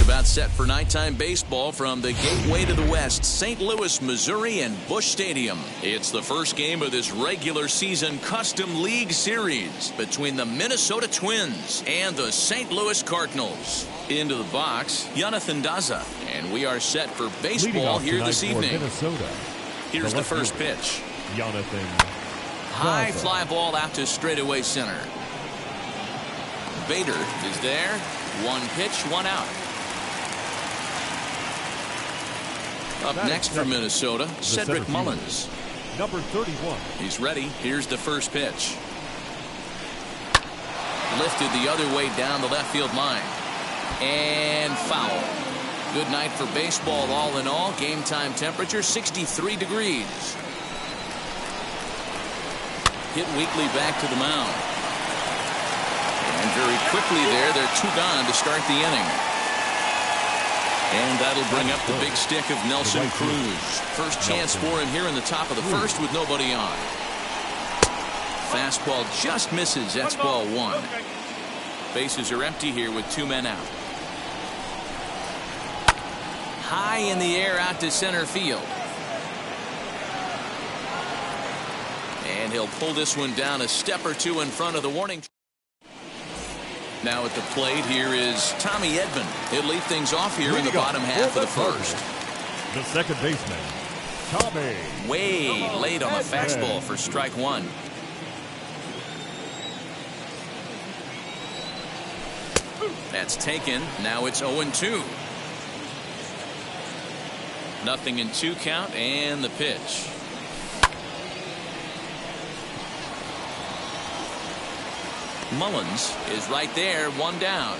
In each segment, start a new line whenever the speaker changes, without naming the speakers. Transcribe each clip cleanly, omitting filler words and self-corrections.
About set for nighttime baseball from the gateway to the west, St. Louis, Missouri, and Busch Stadium. It's the first game of this regular season Custom League Series between the Minnesota Twins and the St. Louis Cardinals. Into the box, Jonathan Daza, and we are set for baseball here this evening.
Minnesota.
Here's the first pitch.
Jonathan
High fly ball out to straightaway center. Bader is there. One pitch, one out. Up next for Minnesota, Cedric Mullins.
Number 31.
He's ready. Here's the first pitch. Lifted the other way down the left field line. And foul. Good night for baseball all in all. Game time temperature 63 degrees. Hit weakly back to the mound. And very quickly they're two gone to start the inning. And that'll bring up the big stick of Nelson Cruz. First chance for him here in the top of the first with nobody on. Fastball just misses. That's ball one. Bases are empty here with two men out. High in the air out to center field. And he'll pull this one down a step or two in front of the warning. Now at the plate here is Tommy Edman. He'll lead things off here in the bottom half of the first.
The second baseman, Tommy.
Way late on the fastball for strike one. That's taken. Now it's 0-2. Nothing in two count and the pitch. Mullins is right there, one down.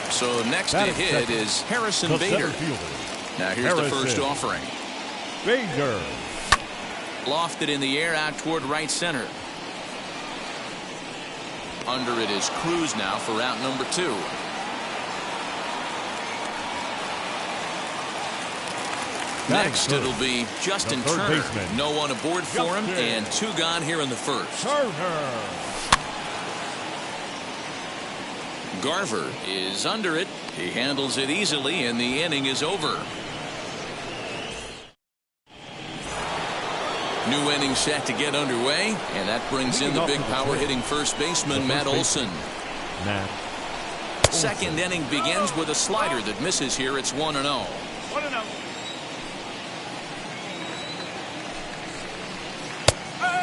So next to hit is Harrison Bader. Now here's the first offering.
Bader.
Lofted in the air out toward right center. Under it is Cruz now for out number two. Next it'll be Justin Turner. No one aboard for him and two gone here in the first. Garver is under it. He handles it easily and the inning is over. New inning set to get underway, and that brings in the big power hitting first baseman Matt Olson. Second inning begins with a slider that misses here. It's 1-0.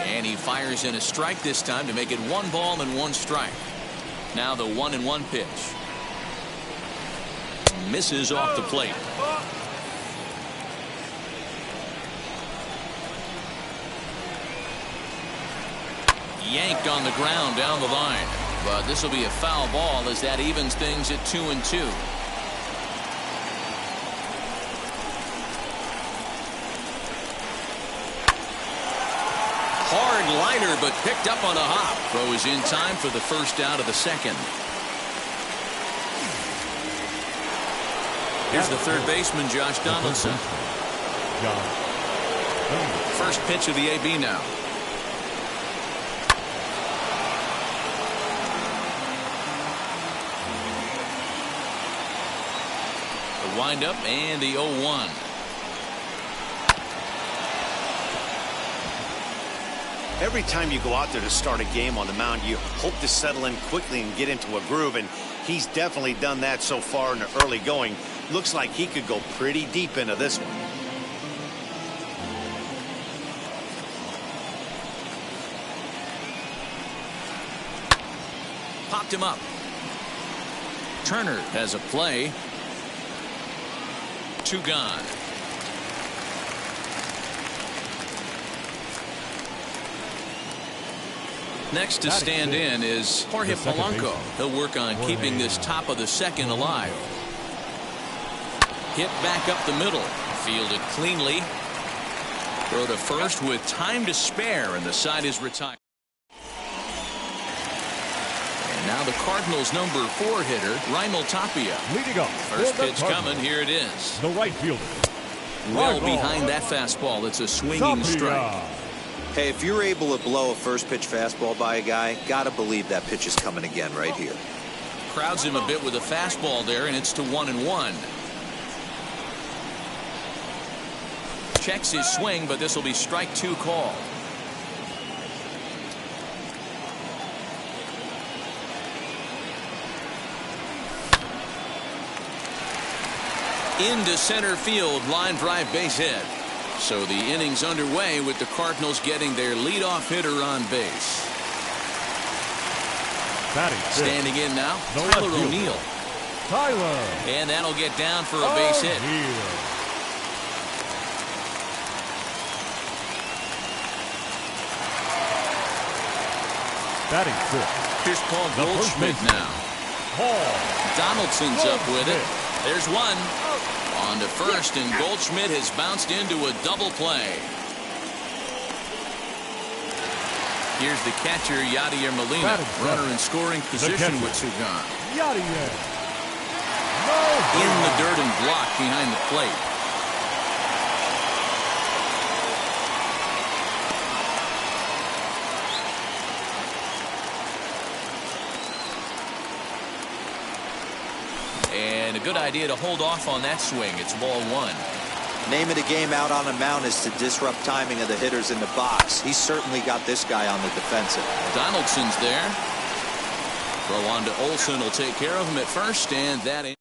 And he fires in a strike this time to make it 1 ball and 1 strike. Now the 1-1 pitch. Misses off the plate. Yanked on the ground down the line. But this will be a foul ball as that evens things at 2-2. Hard liner, but picked up on a hop. Throw is in time for the first out of the second. Here's the third baseman, Josh Donaldson. First pitch of the AB now. The windup and the 0-1.
Every time you go out there to start a game on the mound, you hope to settle in quickly and get into a groove, and he's definitely done that so far in the early going. Looks like he could go pretty deep into this one.
Popped him up. Turner has a play. 2 gone. Next to stand in is Jorge Polanco. He'll work on keeping this top of the second alive. Hit back up the middle. Fielded cleanly. Throw to first with time to spare, and the side is retired. And now the Cardinals' number 4 hitter, Raimel Tapia.
Leading up.
First pitch coming. Here it is.
The right fielder.
Well behind that fastball. It's a swinging strike.
Hey, if you're able to blow a first pitch fastball by a guy, gotta believe that pitch is coming again right here.
Crowds him a bit with a fastball there, and it's to 1-1. Checks his swing, but this will be strike 2 called. Into center field, line drive, base hit. So the inning's underway with the Cardinals getting their leadoff hitter on base. Standing in now, Tyler O'Neill. And that'll get down for a base hit. Here's Paul Goldschmidt now. Donaldson's up with it. There's one. On to first, and Goldschmidt has bounced into a double play. Here's the catcher, Yadier Molina. Runner in scoring position with Sugan. In the dirt and blocked behind the plate. And a good idea to hold off on that swing. It's ball 1.
Name of the game out on the mound is to disrupt timing of the hitters in the box. He's certainly got this guy on the defensive.
Donaldson's there. Throw on to Olson will take care of him at first, and that in.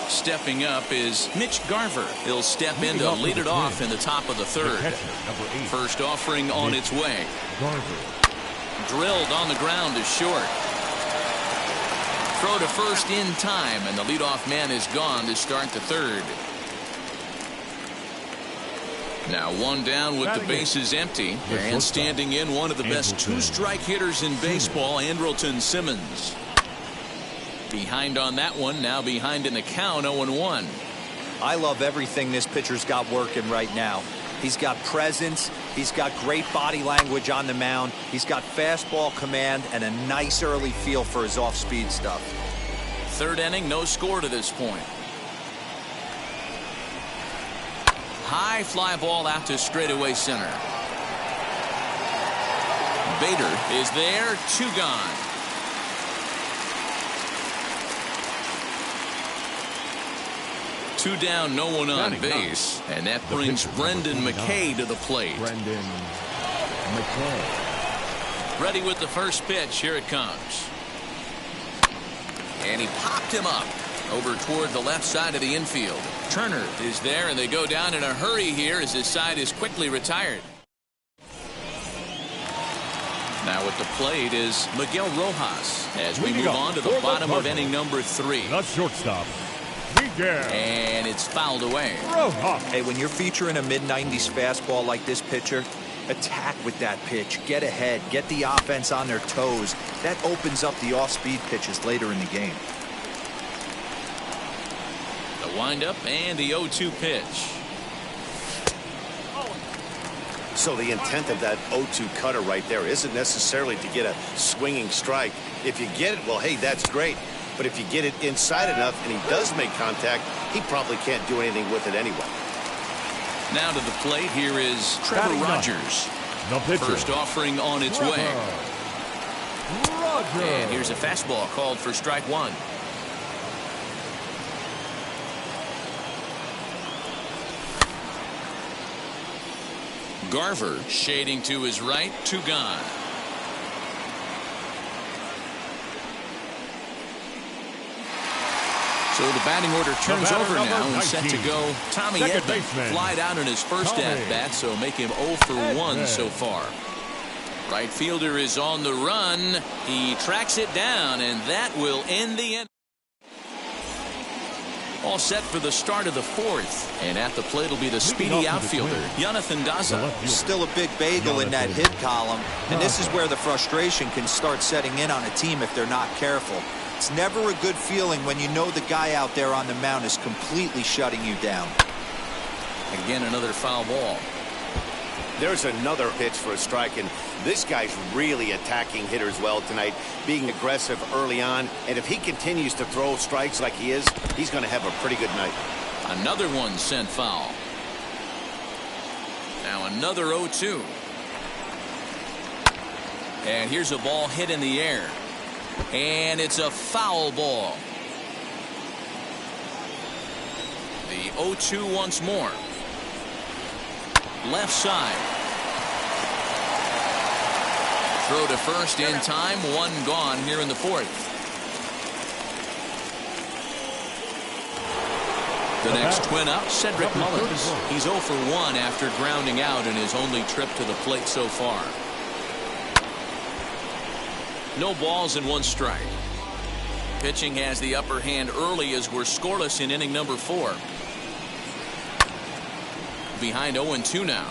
Stepping up is Mitch Garver. He'll step in to lead it off in the top of the 3rd. First offering on its way. Drilled on the ground is short. Throw to first in time, and the leadoff man is gone to start the 3rd. Now 1 down with the bases empty, and standing in one of the best 2-strike hitters in baseball, Andrelton Simmons. Behind on that one, now behind in the count, 0-1.
I love everything this pitcher's got working right now. He's got presence. He's got great body language on the mound. He's got fastball command and a nice early feel for his off-speed stuff.
3rd inning, no score to this point. High fly ball out to straightaway center. Bader is there, 2 gone. Two down, no one on base, and that brings Brendan McKay to the plate. Ready with the first pitch. Here it comes. And he popped him up over toward the left side of the infield. Turner is there, and they go down in a hurry here as his side is quickly retired. Now at the plate is Miguel Rojas as we move on to the bottom of inning number 3.
The shortstop.
And it's fouled away.
Hey, when you're featuring a mid-90s fastball like this pitcher, attack with that pitch. Get ahead. Get the offense on their toes. That opens up the off-speed pitches later in the game.
The windup and the 0-2 pitch.
So the intent of that 0-2 cutter right there isn't necessarily to get a swinging strike. If you get it, well, hey, that's great. But if you get it inside enough and he does make contact, he probably can't do anything with it anyway.
Now to the plate, here is Trevor Rogers. First offering on its way. And here's a fastball called for strike 1. Garver shading to his right, 2 gone. So the batting order turns over now and set to go. Tommy Edman flied out in his first at-bat, so make him 0 for 1 so far. Right fielder is on the run. He tracks it down, and that will end the inning. All set for the start of the 4th. And at the plate will be the speedy outfielder, Jonathan Daza.
Still a big bagel in that hit column, and this is where the frustration can start setting in on a team if they're not careful. It's never a good feeling when you know the guy out there on the mound is completely shutting you down.
Again, another foul ball.
There's another pitch for a strike, and this guy's really attacking hitters well tonight, being aggressive early on. And if he continues to throw strikes like he is, he's going to have a pretty good night.
Another one sent foul. Now another 0-2. And here's a ball hit in the air. And it's a foul ball. The 0-2 once more. Left side. Throw to first in time. One gone here in the fourth. The next twin up, Cedric Mullins. He's 0 for 1 after grounding out in his only trip to the plate so far. No balls and 1 strike. Pitching has the upper hand early as we're scoreless in inning number 4. Behind 0-2 now.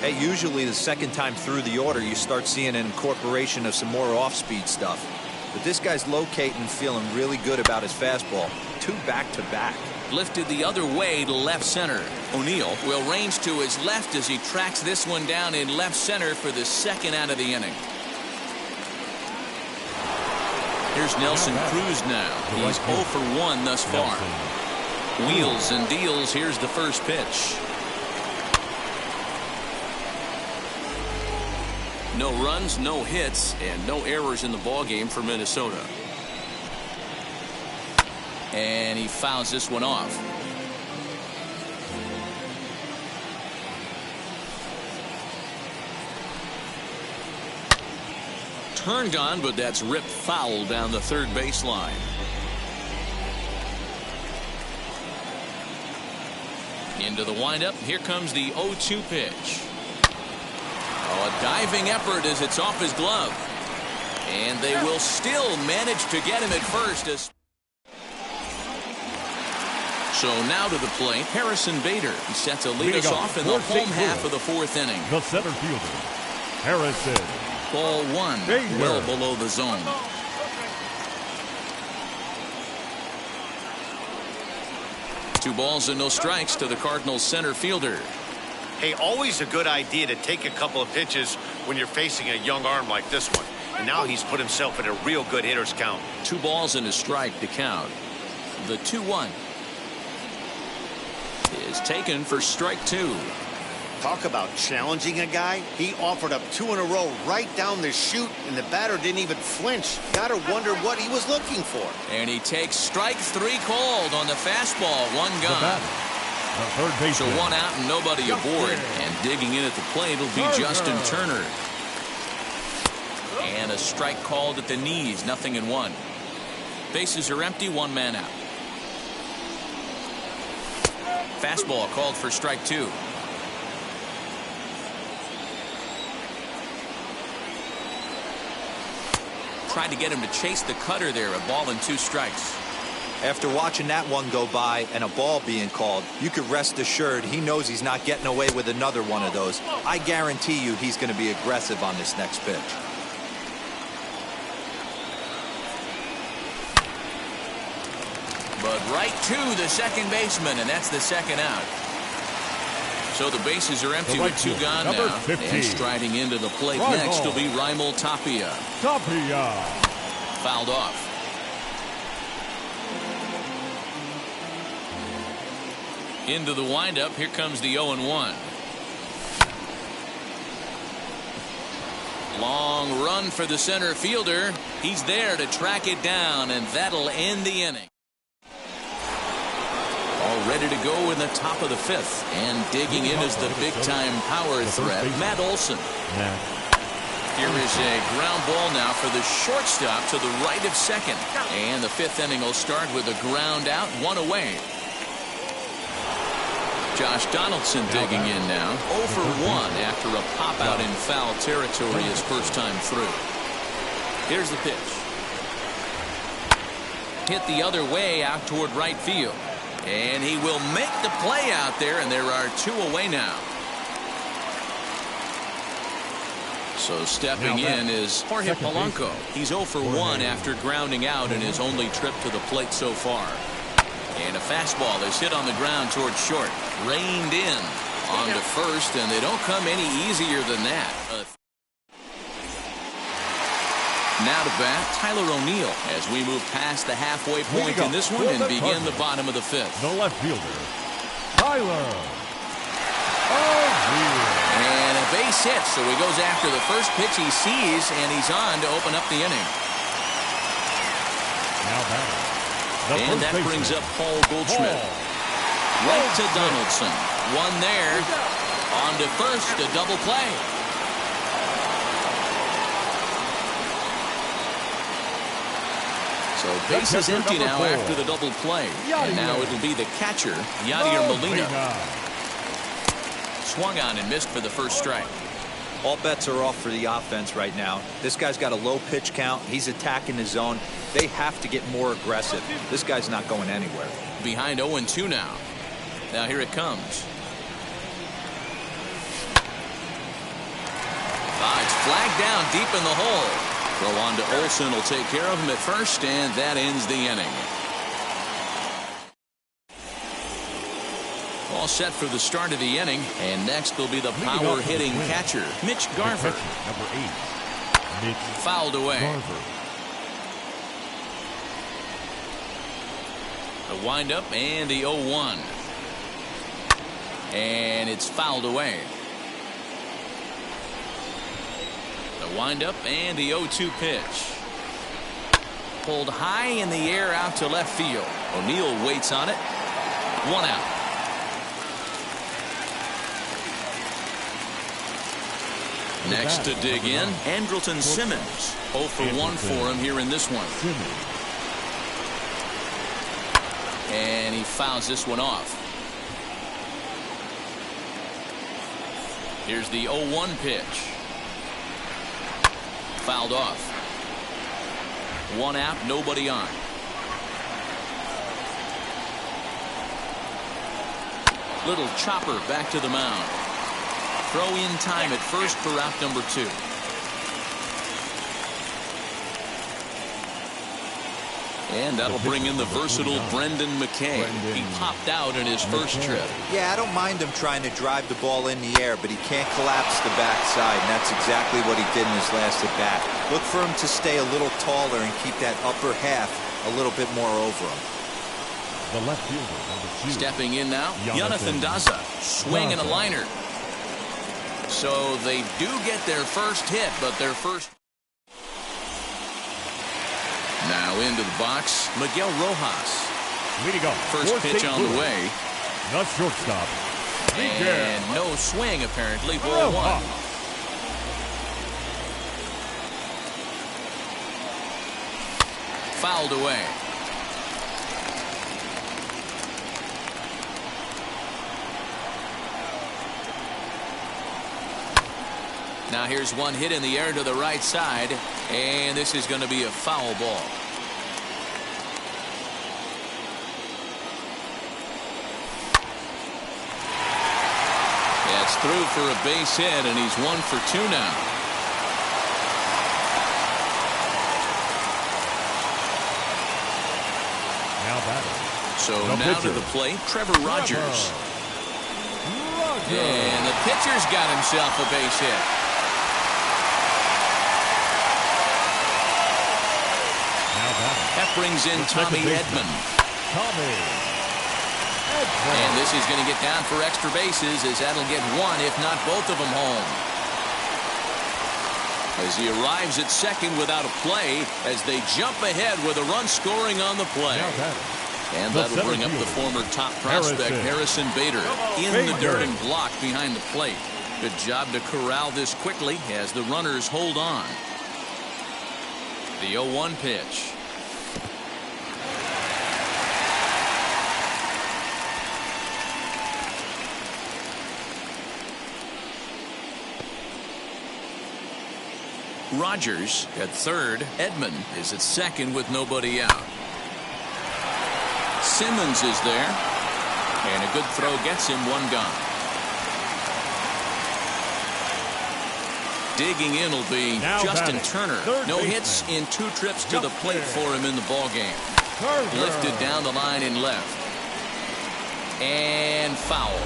Hey, usually the second time through the order you start seeing an incorporation of some more off-speed stuff. But this guy's locating and feeling really good about his fastball. 2 back-to-back.
Lifted the other way to left center. O'Neill will range to his left as he tracks this one down in left center for the second out of the inning. Here's Nelson Cruz now. He's 0 for 1 thus far. Wheels and deals. Here's the first pitch. No runs, no hits, and no errors in the ballgame for Minnesota. And he fouls this one off. Turned on, but that's ripped foul down the third baseline. Into the windup. Here comes the 0-2 pitch. Oh, a diving effort as it's off his glove. And they will still manage to get him at first. So now to the plate, Harrison Bader. He's set to lead us off in the home half of the fourth inning.
The center fielder, Harrison.
Ball 1,
Bader.
well below the zone. Two balls and no strikes to the Cardinals center fielder.
Hey, always a good idea to take a couple of pitches when you're facing a young arm like this one. And now he's put himself in a real good hitter's count.
2 balls and a strike to count. The 2-1 is taken for strike 2.
Talk about challenging a guy. He offered up 2 in a row right down the chute, and the batter didn't even flinch. Gotta wonder what he was looking for.
And he takes strike 3 called on the fastball. 1 gone.
The third
So
baseman.
1 out and nobody aboard. And digging in at the plate will be Justin Turner. And a strike called at the knees. 0-1. Bases are empty. 1 man out. Fastball called for strike 2. Tried to get him to chase the cutter there. A ball and 2 strikes.
After watching that one go by and a ball being called, you could rest assured he knows he's not getting away with another one of those. I guarantee you he's going to be aggressive on this next pitch.
But right to the second baseman, and that's the second out. So the bases are empty with 2 gone
Number
now.
15.
And striding into the plate
Raimel.
next will be Raimel Tapia.
Tapia.
Fouled off. Into the windup. Here comes the 0-1. Long run for the center fielder. He's there to track it down, and that'll end the inning. All ready to go in the top of the 5th. And digging in is the big-time power threat, Matt Olson. Here is a ground ball now for the shortstop to the right of second. And the 5th inning will start with a ground out, 1 away. Josh Donaldson digging in now. 0 for 1 after a pop-out in foul territory his first time through. Here's the pitch. Hit the other way out toward right field. And he will make the play out there, and there are 2 away now. So stepping in is Jorge Polanco. He's 0 for 1 after grounding out in his only trip to the plate so far. And a fastball is hit on the ground towards short. Reined in on to first, and they don't come any easier than that. Now to bat, Tyler O'Neill, as we move past the halfway point in this one and begin the bottom of the fifth.
The left fielder, Tyler O'Neill.
And a base hit, so he goes after the first pitch he sees, and he's on to open up the inning.
Now batting.
And that brings up Paul Goldschmidt. Right to Donaldson. One there. On to first, a double play. So base is empty now after the double play. And now it'll be the catcher, Yadier Molina. Swung on and missed for the first strike.
All bets are off for the offense right now. This guy's got a low pitch count. He's attacking the zone. They have to get more aggressive. This guy's not going anywhere.
Behind 0-2 now. Now here it comes. It's flagged down deep in the hole. Throw on to Olsen will take care of him at first, and that ends the inning. All set for the start of the inning, and next will be the power-hitting catcher, Mitch Garver.
Number 8, Mitch
Fouled away.
Garver.
The windup and the 0-1. And it's fouled away. The windup and the 0-2 pitch. Pulled high in the air out to left field. O'Neill waits on it. 1 out. Next to dig in, Andrelton Simmons. 0 for 1 for him here in this one. And he fouls this one off. Here's the 0-1 pitch. Fouled off. 1 out, nobody on. Little chopper back to the mound. Throw in time at first for out number 2. And that'll bring in the versatile Brendan McKay. He popped out in his first trip.
Yeah, I don't mind him trying to drive the ball in the air, but he can't collapse the backside, and that's exactly what he did in his last at bat. Look for him to stay a little taller and keep that upper half a little bit more over him.
The left fielder, number 2.
Stepping in now, Jonathan Daza. Swing and a liner. So they do get their first hit, but their first... Now into the box, Miguel Rojas.
Leading off,
First pitch on the way.
The shortstop,
And no swing, apparently. Ball 1. Fouled away. Now here's one hit in the air to the right side, and this is going to be a foul ball. That's through for a base hit, and he's 1 for 2 now.
Now batting.
So now to the plate, Trevor Rogers. And the pitcher's got himself a base hit. That brings in Tommy Edman. And this is going to get down for extra bases, as that'll get 1, if not both of them home. As he arrives at second without a play, as they jump ahead with a run scoring on the play. And that'll bring up the former top prospect, Harrison Bader, in the dirt and blocked behind the plate. Good job to corral this quickly as the runners hold on. The 0-1 pitch. Rogers at third. Edman is at second with nobody out. Simmons is there. And a good throw gets him 1 gone. Digging in will be Justin Turner. No hits in 2 trips to the plate for him in the ballgame. Lifted down the line in left. And foul.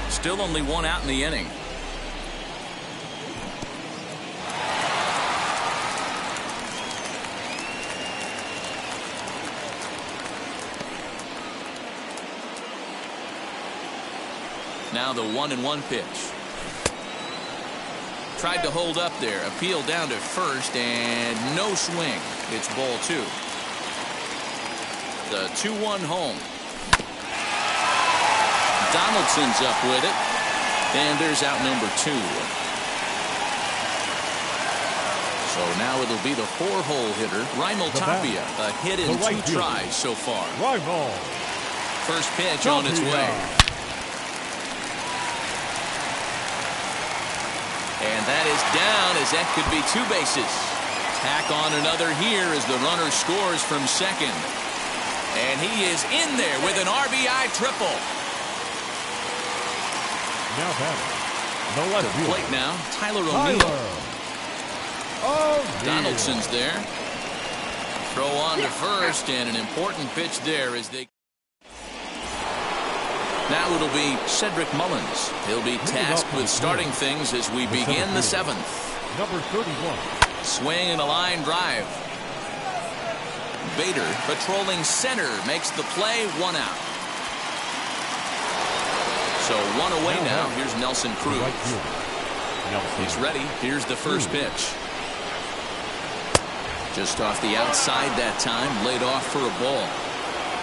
Still only one out in the inning. Now the 1-1 pitch. Tried to hold up there. Appeal down to first and no swing. It's ball 2. The 2-1 home. Donaldson's up with it. And there's out number 2. So now it'll be the 4-hole hitter, Raimel Tapia. A hit in 2 tries so far.
Raimel.
First pitch on its way. And that is down, as that could be 2 bases. Tack on another here as the runner scores from second. And he is in there with an RBI triple.
Now batting. The left
The
fielder.
plate now, Tyler O'Neill.
Oh,
Donaldson's there. Throw on to first, and an important pitch there as they... Now it'll be Cedric Mullins. He'll be tasked with starting things as we begin the 7th.
Number 31.
Swing and a line drive. Bader patrolling center makes the play, 1 out. So 1 away now. Here's Nelson Cruz.
Right fielder. Nelson.
He's ready. Here's the first pitch. Just off the outside that time, laid off for a ball.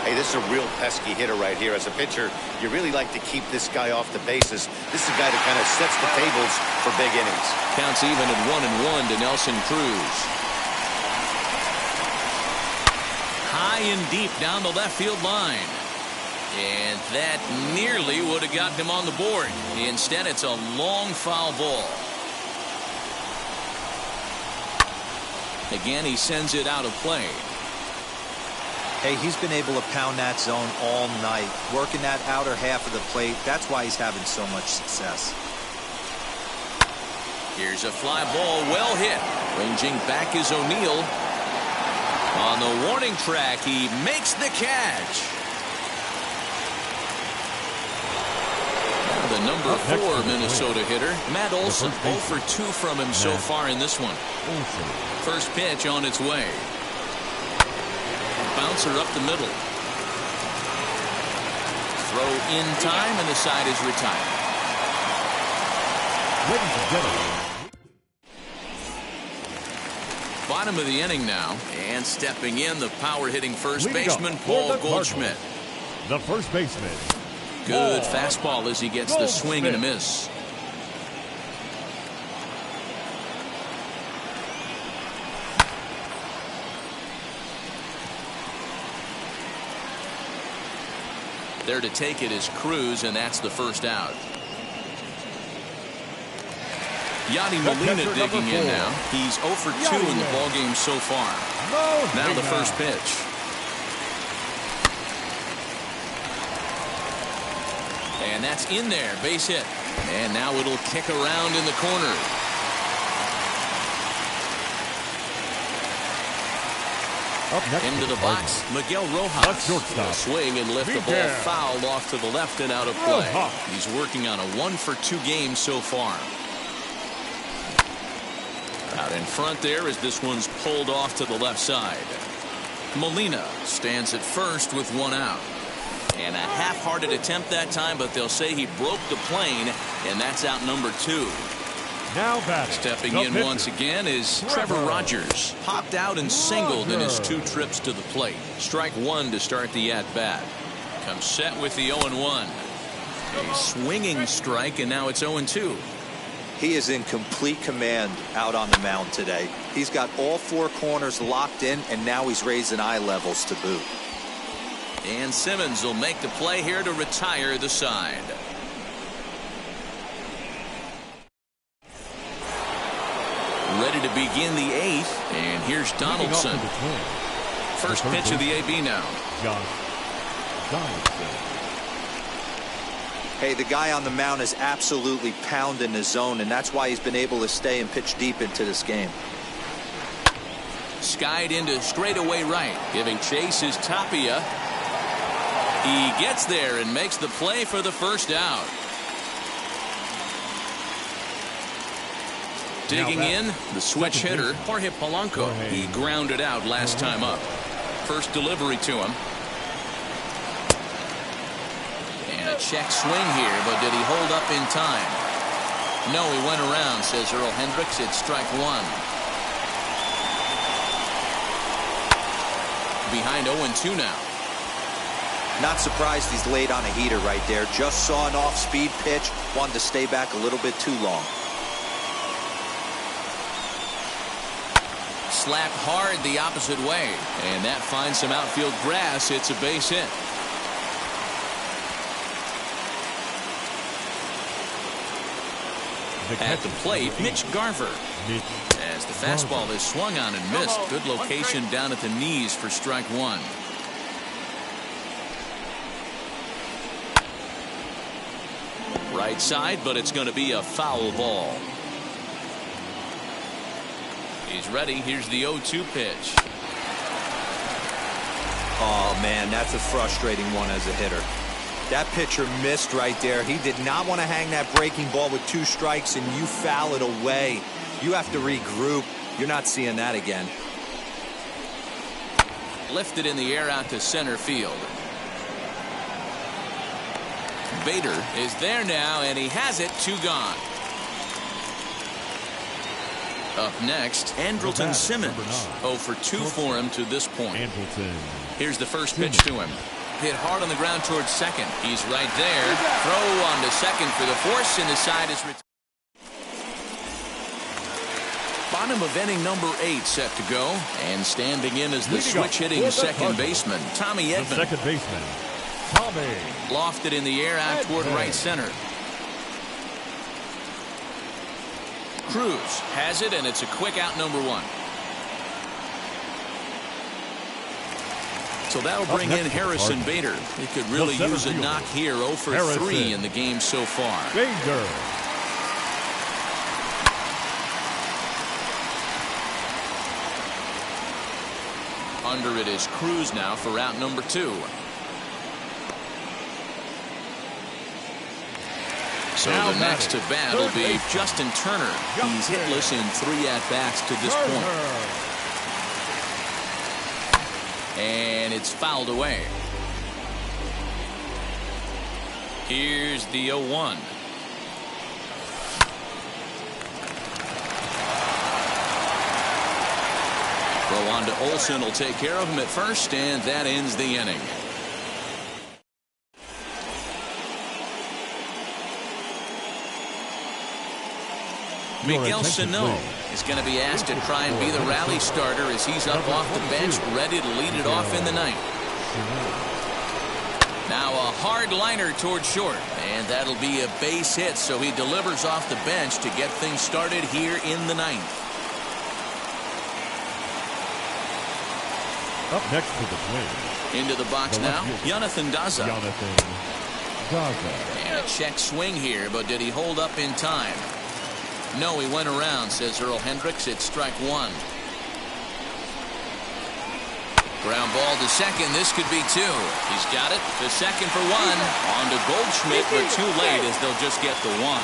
Hey, this is a real pesky hitter right here. As a pitcher, you really like to keep this guy off the bases. This is a guy that kind of sets the tables for big innings.
Counts even at 1-1 to Nelson Cruz. High and deep down the left field line. And that nearly would have gotten him on the board. Instead, it's a long foul ball. Again, he sends it out of play.
Hey, he's been able to pound that zone all night, working that outer half of the plate. That's why he's having so much success.
Here's a fly ball, well hit. Ranging back is O'Neill. On the warning track, he makes the catch. Now the number 4 Minnesota hitter, Matt Olson, 0 for 2 from him so far in this one. First pitch on its way. Bouncer up the middle. Throw in time, and the side is retired.
Ladies and gentlemen.
Bottom of the inning now, and stepping in, the power-hitting first baseman, Paul Goldschmidt.
The first baseman.
Good fastball as he gets the swing and a miss. There to take it is Cruz, and that's the first out. Yadi Molina digging in now. He's 0 for 2 in the ballgame so far. Now the first pitch. And that's in there, base hit. And now it'll kick around in the corner.
Up next
Into the box, Miguel Rojas will swing and lift the ball foul off to the left and out of play. He's working on a 1 for 2 game so far. Out in front there as this one's pulled off to the left side. Molina stands at first with 1 out. And a half-hearted attempt that time, but they'll say he broke the plane, and that's out number 2.
Now batting.
Stepping in once again is Trevor Rogers. Popped out and singled in his 2 trips to the plate. Strike 1 to start the at-bat. Comes set with the 0-1. A swinging strike, and now it's 0-2.
He is in complete command out on the mound today. He's got all 4 corners locked in, and now he's raising eye levels to boot.
And Simmons will make the play here to retire the side. Ready to begin the 8th, and here's Donaldson. First pitch of the AB now.
Donaldson.
Hey, the guy on the mound is absolutely pounding the zone, and that's why he's been able to stay and pitch deep into this game.
Skied into straightaway right. Giving chase is Tapia. He gets there and makes the play for the first out. Digging in, the switch hitter, Jorge Polanco. He grounded out last time up. First delivery to him. And a check swing here, but did he hold up in time? No, he went around, says Earl Hendricks. It's strike one. Behind 0-2 now.
Not surprised he's laid on a heater right there. Just saw an off-speed pitch. Wanted to stay back a little bit too long.
Slapped hard the opposite way. And that finds some outfield grass. It's a base hit. At the plate, Mitch Garver. As the fastball is swung on and missed. Good location down at the knees for strike one. Right side, but it's going to be a foul ball. He's ready. Here's the 0-2 pitch.
Oh, man, that's a frustrating one as a hitter. That pitcher missed right there. He did not want to hang that breaking ball with 2 strikes, and you foul it away. You have to regroup. You're not seeing that again.
Lifted in the air out to center field. Bader is there now, and he has it. 2 gone. Up next, Andrelton Simmons. 0 for 2 for him to this point. Here's the first pitch to him. Hit hard on the ground towards second. He's right there. Throw on to second for the force, and the side is retired. Bottom of inning number 8 set to go, and standing in is the switch-hitting second baseman, Tommy Edman.
Second baseman, Tommy.
Lofted in the air out toward right center. Cruz has it, and it's a quick out number 1. So that'll bring in Harrison Bader. He could really use a knock here. 0 for 3 in the game so far.
Bader.
Under it is Cruz now for out number 2. So
now
the next to bat will be Justin Turner. He's hitless in 3 at-bats to this point. And it's fouled away. Here's the 0-1. Throw on to Olson will take care of him at first, and that ends the inning. Miguel Sano is going to be asked to try and be the rally starter as he's up off the bench, ready to lead it off in the ninth. Now a hard liner toward short, and that'll be a base hit, so he delivers off the bench to get things started here in the ninth.
Up next to the Twins.
Into the box now, Jonathan Daza. And a check swing here, but did he hold up in time? No, he went around, says Earl Hendricks. It's strike 1. Ground ball to second. This could be 2. He's got it. The second for 1. On to Goldschmidt, but too late as they'll just get the 1.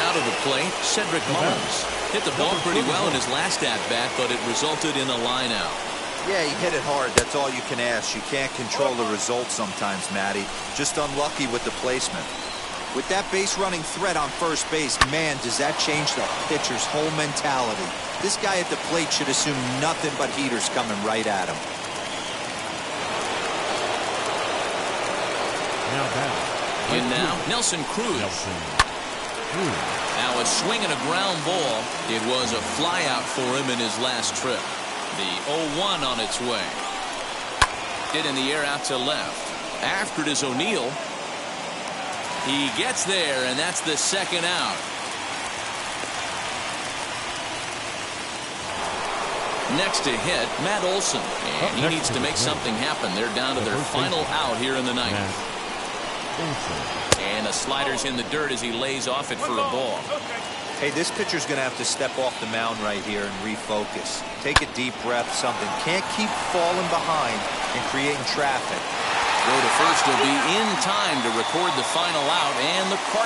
Now to the plate, Cedric Mullins. Hit the ball pretty well in his last at-bat, but it resulted in a line out.
Yeah, he hit it hard. That's all you can ask. You can't control the result sometimes, Matty. Just unlucky with the placement. With that base-running threat on first base, man, does that change the pitcher's whole mentality. This guy at the plate should assume nothing but heaters coming right at him.
In now, Nelson Cruz. Now a swing and a ground ball. It was a flyout for him in his last trip. The 0-1 on its way. Hit in the air out to left. After it is O'Neill. He gets there, and that's the second out. Next to hit, Matt Olson. And he needs to make something happen. They're down to their final out here in the ninth. And the slider's in the dirt as he lays off it for a ball.
Hey, this pitcher's going to have to step off the mound right here and refocus. Take a deep breath, something. Can't keep falling behind and creating traffic.
Throw to first will be in time to record the final out, and the Cardinals